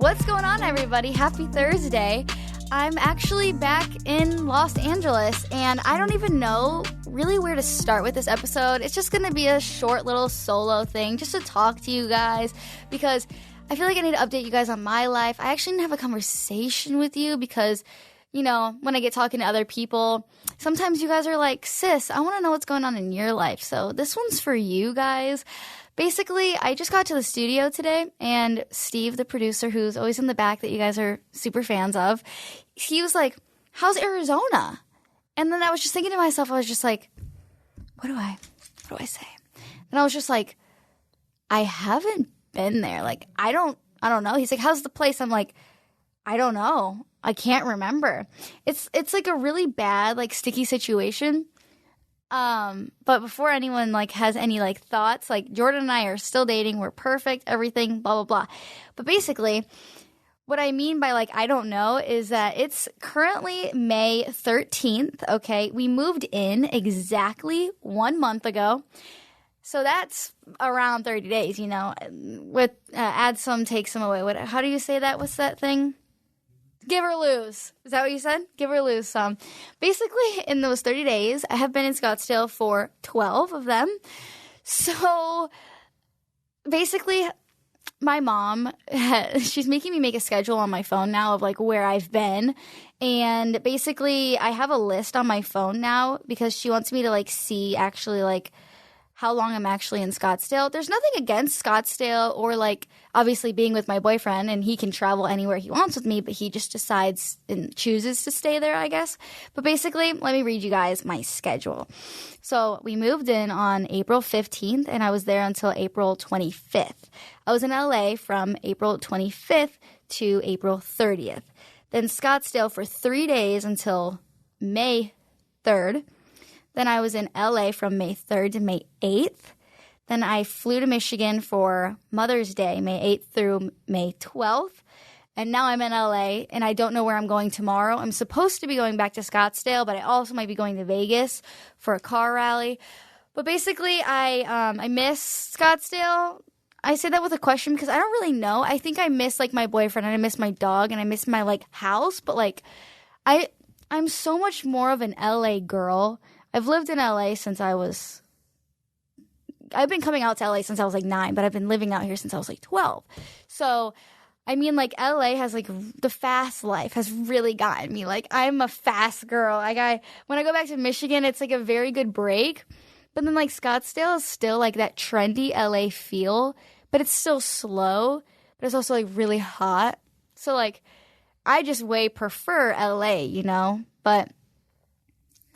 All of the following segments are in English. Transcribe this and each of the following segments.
What's going on, everybody? Happy Thursday. I'm actually back in Los Angeles, and I don't even know really where to start with this episode. It's just going to be a short little solo thing just to talk to you guys, because I feel like I need to update you guys on my life. I actually need to have a conversation with you because, you know, when I get talking to other people, sometimes you guys are like, sis, I want to know what's going on in your life. So this one's for you guys. Basically, I just got to the studio today, and Steve, the producer, who's always in the back that you guys are super fans of, he was like, how's Arizona? And then I was just thinking to myself, I was just like, what do I say? And I was just like, I haven't been there. Like, I don't know. He's like, how's the place? I'm like, I don't know. I can't remember. It's like a really bad, like, sticky situation. But before anyone like has any like thoughts, like Jordyn and I are still dating, we're perfect, everything, blah, blah, blah. But basically, what I mean by like, I don't know, is that it's currently May 13th, okay? We moved in exactly 1 month ago. So that's around 30 days, you know, with add some, take some away. How do you say that? What's that thing? Give or lose. Is that what you said? Give or lose some. Basically, in those 30 days, I have been in Scottsdale for 12 of them. So basically, my mom, she's making me make a schedule on my phone now of like where I've been. And basically, I have a list on my phone now because she wants me to like see actually like how long I'm actually in Scottsdale. There's nothing against Scottsdale or like obviously being with my boyfriend, and he can travel anywhere he wants with me, but he just decides and chooses to stay there, I guess. But basically, let me read you guys my schedule. So we moved in on April 15th, and I was there until April 25th. I was in LA from April 25th to April 30th. Then Scottsdale for 3 days until May 3rd. Then I was in LA from May 3rd to May 8th. Then I flew to Michigan for Mother's Day, May 8th through May 12th. And now I'm in LA, and I don't know where I'm going tomorrow. I'm supposed to be going back to Scottsdale, but I also might be going to Vegas for a car rally. But basically, I miss Scottsdale. I say that with a question because I don't really know. I think I miss like my boyfriend, and I miss my dog, and I miss my like house. But like, I'm so much more of an LA girl. I've lived in LA since I've been coming out to LA since I was like 9, but I've been living out here since I was like 12. So, I mean, like LA has like the fast life has really gotten me. Like I'm a fast girl. Like when I go back to Michigan, it's like a very good break. But then like Scottsdale is still like that trendy LA feel, but it's still slow, but it's also like really hot. So like I just way prefer LA, you know, but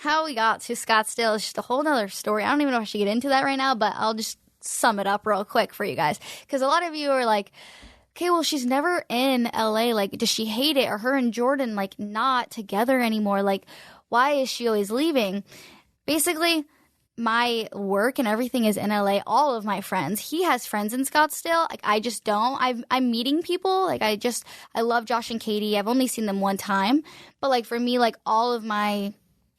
how we got to Scottsdale is just a whole nother story. I don't even know if I should get into that right now, but I'll just sum it up real quick for you guys. Because a lot of you are like, okay, well, she's never in LA. Like, does she hate it? Or her and Jordyn, like, not together anymore? Like, why is she always leaving? Basically, my work and everything is in LA. All of my friends. He has friends in Scottsdale. Like, I just don't. I'm meeting people. Like, I love Josh and Katie. I've only seen them one time. But, like, for me, like,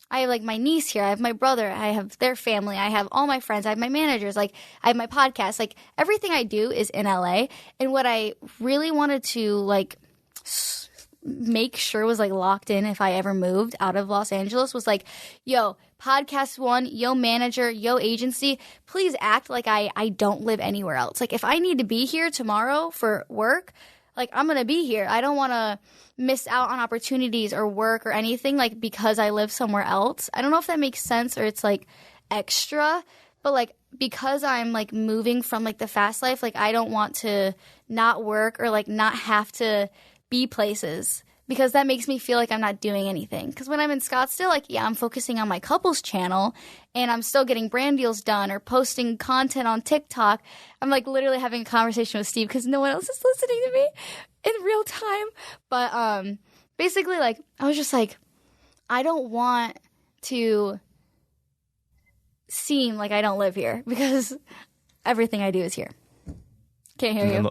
I have, like, my niece here. I have my brother. I have their family. I have all my friends. I have my managers. Like, I have my podcast. Like, everything I do is in LA. And what I really wanted to, like, make sure was, like, locked in if I ever moved out of Los Angeles was, like, yo, podcast one, yo, manager, yo, agency, please act like I don't live anywhere else. Like, if I need to be here tomorrow for work, like, I'm going to be here. I don't want to miss out on opportunities or work or anything, like, because I live somewhere else. I don't know if that makes sense or it's, like, extra. But, like, because I'm, like, moving from, like, the fast life, like, I don't want to not work or, like, not have to be places. Because that makes me feel like I'm not doing anything. Because when I'm in Scottsdale, like, yeah, I'm focusing on my couples channel and I'm still getting brand deals done or posting content on TikTok. I'm, like, literally having a conversation with Steve because no one else is listening to me in real time. But basically, like, I was just like, I don't want to seem like I don't live here because everything I do is here. Can't hear you.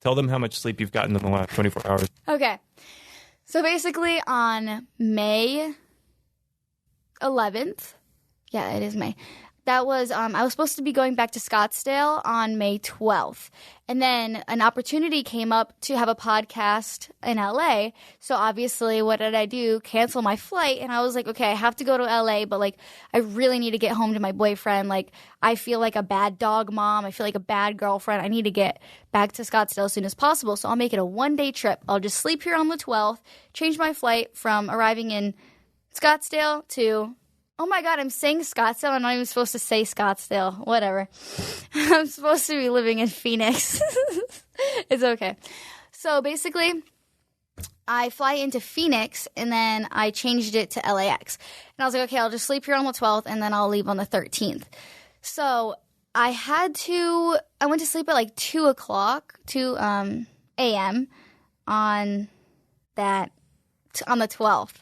Tell them how much sleep you've gotten in the last 24 hours. Okay. So basically on May 11th, yeah, it is May. That was I was supposed to be going back to Scottsdale on May 12th. And then an opportunity came up to have a podcast in LA. So obviously, what did I do? Cancel my flight. And I was like, okay, I have to go to LA, but like I really need to get home to my boyfriend. Like I feel like a bad dog mom. I feel like a bad girlfriend. I need to get back to Scottsdale as soon as possible. So I'll make it a 1-day trip. I'll just sleep here on the 12th, change my flight from arriving in Scottsdale to... Oh my God, I'm saying Scottsdale. I'm not even supposed to say Scottsdale. Whatever. I'm supposed to be living in Phoenix. It's okay. So basically, I fly into Phoenix and then I changed it to LAX. And I was like, okay, I'll just sleep here on the 12th and then I'll leave on the 13th. So I went to sleep at like 2 a.m. on the 12th.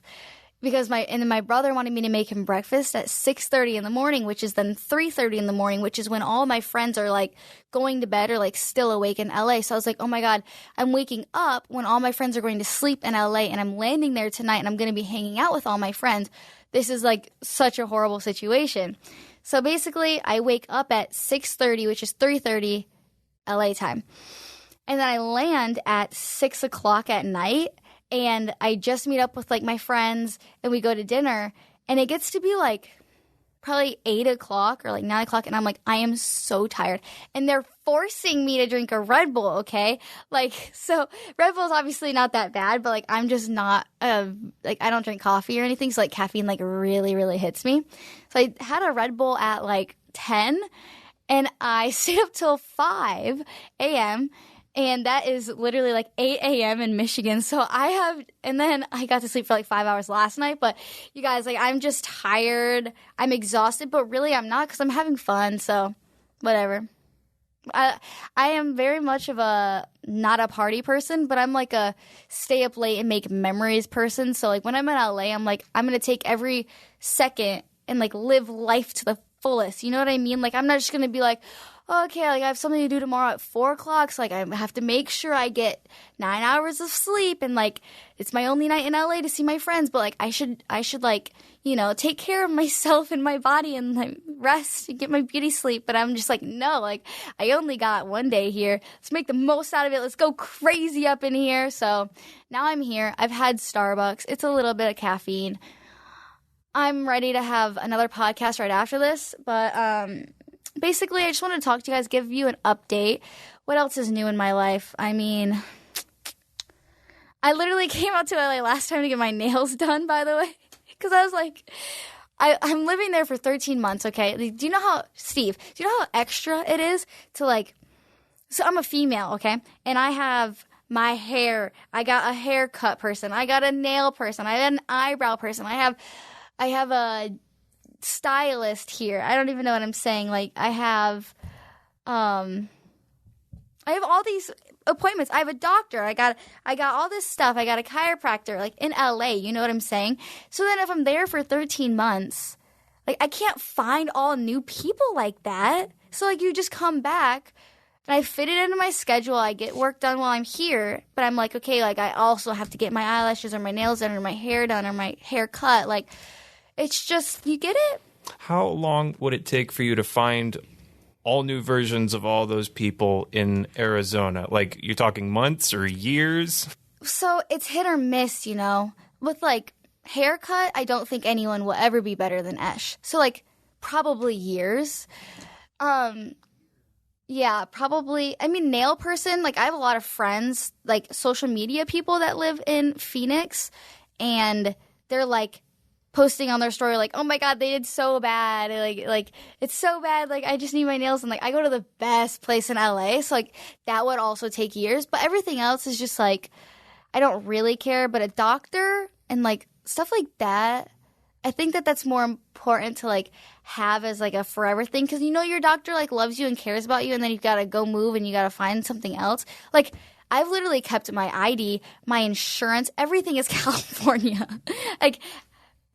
Because my brother wanted me to make him breakfast at 6:30 in the morning, which is then 3:30 in the morning, which is when all my friends are like going to bed or like still awake in LA. So I was like, oh my God, I'm waking up when all my friends are going to sleep in LA and I'm landing there tonight and I'm going to be hanging out with all my friends. This is like such a horrible situation. So basically I wake up at 6:30, which is 3:30 LA time. And then I land at 6 o'clock at night. And I just meet up with, like, my friends, and we go to dinner, and it gets to be, like, probably 8 o'clock or, like, 9 o'clock, and I'm like, I am so tired. And they're forcing me to drink a Red Bull, okay? Like, so Red Bull is obviously not that bad, but, like, I'm just not, like, I don't drink coffee or anything, so, like, caffeine, like, really, really hits me. So I had a Red Bull at, like, 10, and I stayed up till 5 a.m., and that is literally like 8 a.m. in Michigan. And then I got to sleep for like 5 hours last night. But you guys, like, I'm just tired. I'm exhausted, but really I'm not because I'm having fun. So whatever. I am very much of not a party person, but I'm like a stay up late and make memories person. So like when I'm in LA, I'm like, I'm going to take every second and like live life to the fullest. You know what I mean? Like I'm not just going to be like, okay, like I have something to do tomorrow at 4 o'clock, so like I have to make sure I get 9 hours of sleep, and like it's my only night in LA to see my friends, but like I should like, you know, take care of myself and my body and like rest and get my beauty sleep. But I'm just like, no, like I only got 1 day here. Let's make the most out of it. Let's go crazy up in here. So now I'm here. I've had Starbucks. It's a little bit of caffeine. I'm ready to have another podcast right after this, but basically, I just want to talk to you guys, give you an update. What else is new in my life? I mean, I literally came out to LA last time to get my nails done, by the way, because I was like, I'm living there for 13 months, okay? Do you know how extra it is to like, so I'm a female, okay? And I have my hair. I got a haircut person. I got a nail person. I got an eyebrow person. I have a stylist here. I don't even know what I'm saying. Like I have all these appointments. I have a doctor. I got all this stuff. I got a chiropractor like in LA, you know what I'm saying? So then if I'm there for 13 months, like I can't find all new people like that. So like you just come back and I fit it into my schedule. I get work done while I'm here, but I'm like, okay, like I also have to get my eyelashes or my nails done or my hair done or my hair cut. Like it's just, you get it? How long would it take for you to find all new versions of all those people in Arizona? Like, you're talking months or years? So it's hit or miss, you know. With, like, haircut, I don't think anyone will ever be better than Esh. So, like, probably years. Yeah, probably. I mean, nail person, like, I have a lot of friends, like, social media people that live in Phoenix, and they're, like, posting on their story like, oh my God, they did so bad. Like it's so bad. Like I just need my nails. And like I go to the best place in LA. So like that would also take years. But everything else is just like, I don't really care. But a doctor and like stuff like that, I think that's more important to like have as like a forever thing. Because you know your doctor like loves you and cares about you. And then you've got to go move and you got to find something else. Like I've literally kept my ID, my insurance, everything is California. Like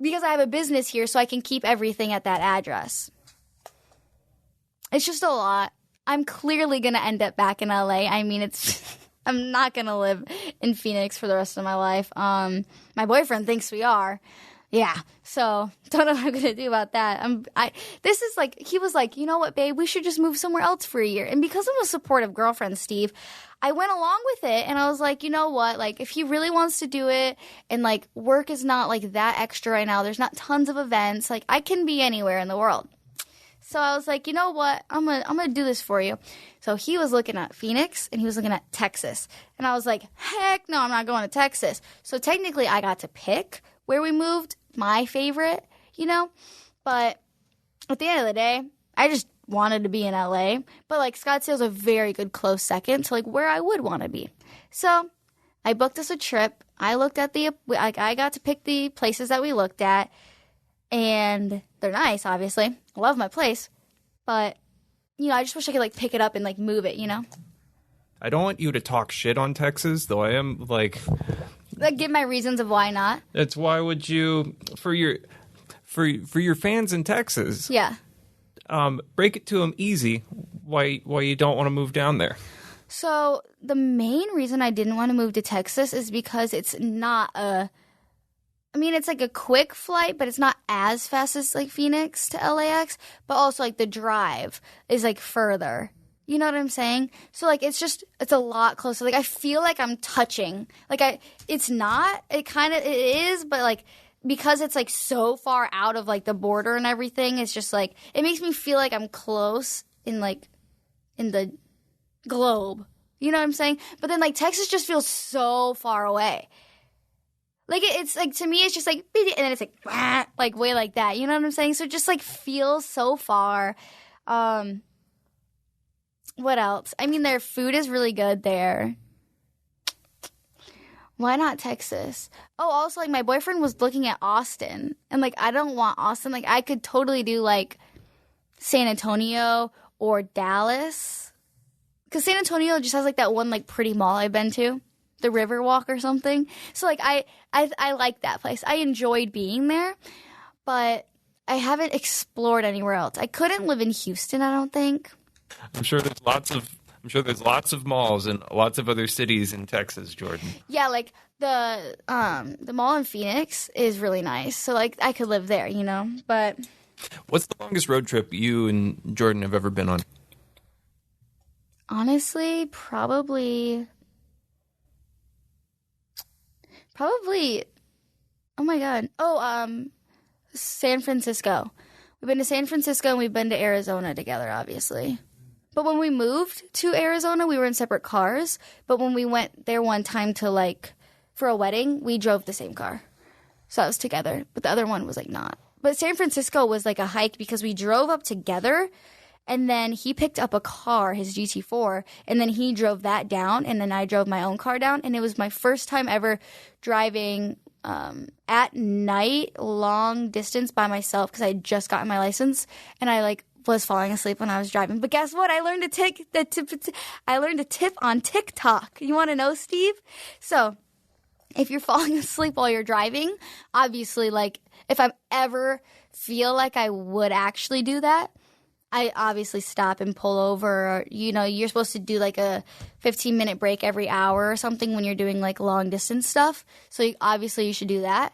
because I have a business here, so I can keep everything at that address. It's just a lot. I'm clearly going to end up back in LA. I mean, I'm not going to live in Phoenix for the rest of my life. My boyfriend thinks we are. Yeah, so don't know what I'm gonna do about that. This is like, he was like, you know what, babe, we should just move somewhere else for a year. And because I'm a supportive girlfriend, Steve, I went along with it, and I was like, you know what, like, if he really wants to do it, and like work is not like that extra right now, there's not tons of events, like I can be anywhere in the world. So I was like, you know what, I'm gonna do this for you. So he was looking at Phoenix and he was looking at Texas, and I was like, heck no, I'm not going to Texas. So technically, I got to pick where we moved. My favorite, you know, but at the end of the day, I just wanted to be in LA, but like Scottsdale's a very good close second to like where I would want to be. So I booked us a trip. I got to pick the places that we looked at, and they're nice, obviously. I love my place, but you know, I just wish I could like pick it up and like move it, you know. I don't want you to talk shit on Texas, though I am like give my reasons of why not. That's why would you for your fans in Texas? Yeah. Break it to them easy. Why you don't want to move down there? So the main reason I didn't want to move to Texas is because it's not it's like a quick flight, but it's not as fast as like Phoenix to LAX. But also like the drive is like further. You know what I'm saying? So, like, it's a lot closer. Like, I feel like I'm touching. Like, it's not. It is, but, like, because it's, like, so far out of, like, the border and everything, it's just, like, it makes me feel like I'm close in the globe. You know what I'm saying? But then, like, Texas just feels so far away. Like, it's, like, to me, it's just, like, and then it's, like, way like that. You know what I'm saying? So, it just, like, feels so far. What else? I mean, their food is really good there. Why not Texas? Oh, also, like, my boyfriend was looking at Austin. And, like, I don't want Austin. Like, I could totally do, like, San Antonio or Dallas. Because San Antonio just has, like, that one, like, pretty mall I've been to. The Riverwalk or something. So, like, I like that place. I enjoyed being there. But I haven't explored anywhere else. I couldn't live in Houston, I don't think. I'm sure there's lots of malls and lots of other cities in Texas, Jordyn. Yeah, like the mall in Phoenix is really nice. So like I could live there, you know. But what's the longest road trip you and Jordyn have ever been on? Honestly, probably oh my god. San Francisco. We've been to San Francisco and we've been to Arizona together, obviously. But when we moved to Arizona, we were in separate cars. But when we went there one time to, like, for a wedding, we drove the same car. So that was together. But the other one was, like, not. But San Francisco was, like, a hike because we drove up together. And then he picked up a car, his GT4. And then he drove that down. And then I drove my own car down. And it was my first time ever driving at night, long distance by myself because I had just gotten my license. And I, like, was falling asleep when I was driving. But guess what? I learned a tip on TikTok. You want to know, Steve? So, if you're falling asleep while you're driving, obviously, like, if I ever feel like I would actually do that, I obviously stop and pull over. Or, you know, you're supposed to do, like, a 15-minute break every hour or something when you're doing, like, long-distance stuff. So, obviously, you should do that.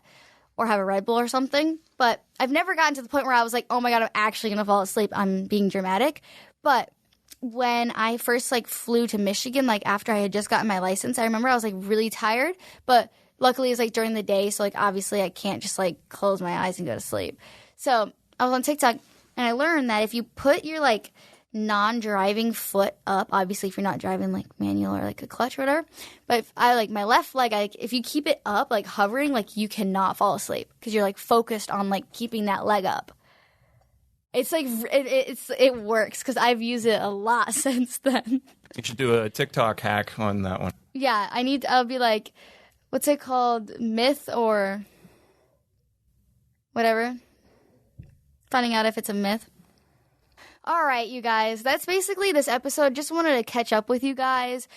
Or have a Red Bull or something. But I've never gotten to the point where I was like, oh my God, I'm actually going to fall asleep. I'm being dramatic. But when I first, like, flew to Michigan, like, after I had just gotten my license, I remember I was, like, really tired. But luckily it was, like, during the day. So, like, obviously I can't just, like, close my eyes and go to sleep. So I was on TikTok and I learned that if you put your, like, non-driving foot up, obviously if you're not driving like manual or like a clutch or whatever, but if I like my left leg, if you keep it up, like hovering, like you cannot fall asleep because you're like focused on like keeping that leg up. It's like it works because I've used it a lot since then. You should do a TikTok hack on that one. Yeah, I'll be like, what's it called? Myth or whatever. Finding out if it's a myth. All right, you guys, that's basically this episode. Just wanted to catch up with you guys.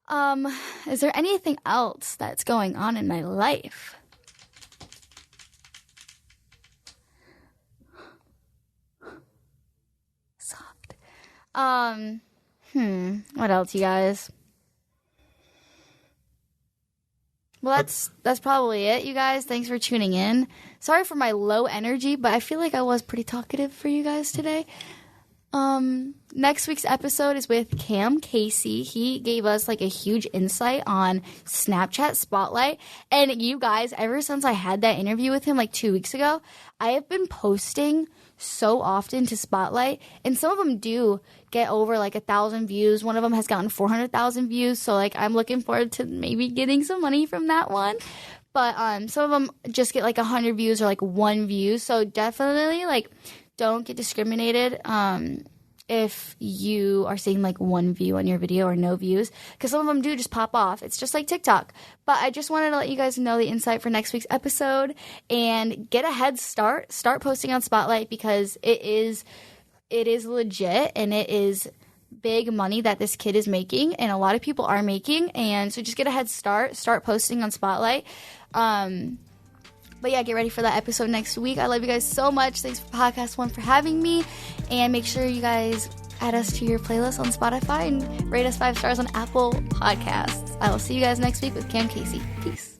Is there anything else that's going on in my life? Soft. What else, you guys? Well, that's probably it, you guys. Thanks for tuning in. Sorry for my low energy, but I feel like I was pretty talkative for you guys today. Next week's episode is with Cam Casey. He gave us like a huge insight on Snapchat Spotlight. And you guys, ever since I had that interview with him like 2 weeks ago, I have been posting so often to Spotlight, and some of them do get over like 1,000 views. One of them has gotten 400,000 views, so like I'm looking forward to maybe getting some money from that one. But some of them just get like 100 views or like 1 view, so definitely like don't get discriminated if you are seeing like 1 view on your video or no views, because some of them do just pop off. It's just like TikTok. But I just wanted to let you guys know the insight for next week's episode and get a head start. Start posting on Spotlight, because it is legit, and it is big money that this kid is making, and a lot of people are making. And so just get a head start. Start posting on Spotlight. But yeah, get ready for that episode next week. I love you guys so much. Thanks for Podcast One for having me. And make sure you guys add us to your playlist on Spotify and rate us 5 stars on Apple Podcasts. I will see you guys next week with Cam Casey. Peace.